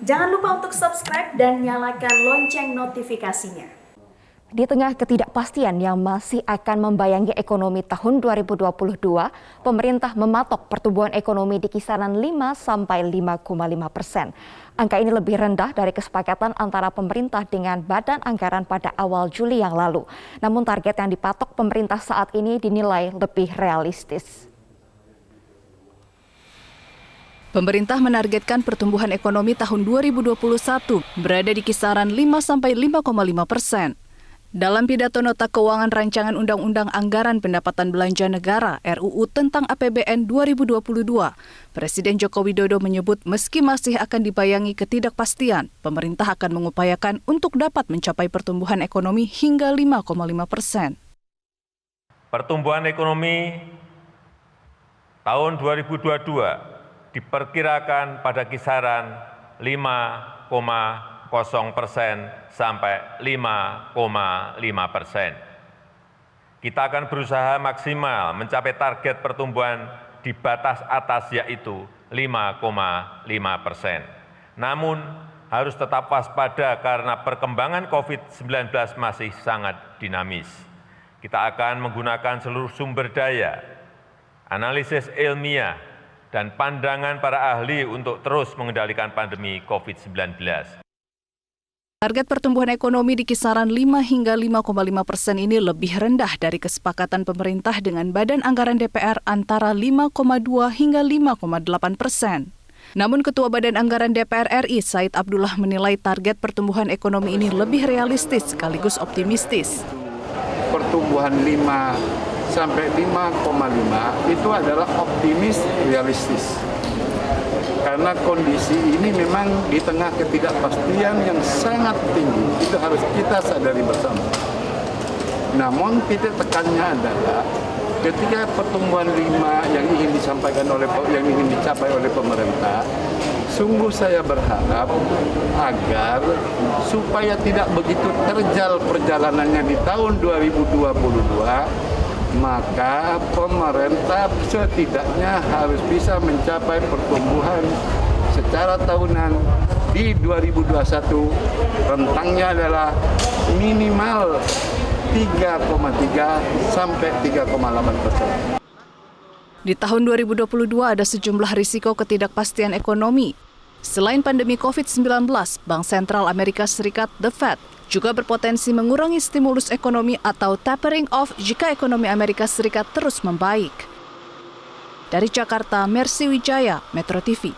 Jangan lupa untuk subscribe dan nyalakan lonceng notifikasinya. Di tengah ketidakpastian yang masih akan membayangi ekonomi tahun 2022, pemerintah mematok pertumbuhan ekonomi di kisaran 5–5,5%. Angka ini lebih rendah dari kesepakatan antara pemerintah dengan Badan Anggaran pada awal Juli yang lalu. Namun target yang dipatok pemerintah saat ini dinilai lebih realistis. Pemerintah menargetkan pertumbuhan ekonomi tahun 2021 berada di kisaran 5–5,5%. Dalam pidato nota keuangan rancangan Undang-Undang Anggaran Pendapatan Belanja Negara (RUU) tentang APBN 2022, Presiden Joko Widodo menyebut meski masih akan dibayangi ketidakpastian, pemerintah akan mengupayakan untuk dapat mencapai pertumbuhan ekonomi hingga 5,5%. Pertumbuhan ekonomi tahun 2022 diperkirakan pada kisaran 5,0% sampai 5,5%. Kita akan berusaha maksimal mencapai target pertumbuhan di batas atas yaitu 5,5%. Namun harus tetap waspada karena perkembangan COVID-19 masih sangat dinamis. Kita akan menggunakan seluruh sumber daya, analisis ilmiah, dan pandangan para ahli untuk terus mengendalikan pandemi COVID-19. Target pertumbuhan ekonomi di kisaran 5 hingga 5,5% ini lebih rendah dari kesepakatan pemerintah dengan Badan Anggaran DPR antara 5,2 hingga 5,8%. Namun Ketua Badan Anggaran DPR RI, Said Abdullah, menilai target pertumbuhan ekonomi ini lebih realistis sekaligus optimistis. Pertumbuhan 5–5,5 itu adalah optimis realistis. Karena kondisi ini memang di tengah ketidakpastian yang sangat tinggi, itu harus kita sadari bersama. Namun titik tekannya adalah ketika pertumbuhan 5 yang ingin dicapai oleh pemerintah, sungguh saya berharap agar supaya tidak begitu terjal perjalanannya di tahun 2022, maka pemerintah setidaknya harus bisa mencapai pertumbuhan secara tahunan di 2021, rentangnya adalah minimal 3,3 sampai 3,8%. Di tahun 2022 ada sejumlah risiko ketidakpastian ekonomi. Selain pandemi COVID-19, Bank Sentral Amerika Serikat, The Fed, juga berpotensi mengurangi stimulus ekonomi atau tapering off jika ekonomi Amerika Serikat terus membaik. Dari Jakarta, Mercy Wijaya, Metro TV.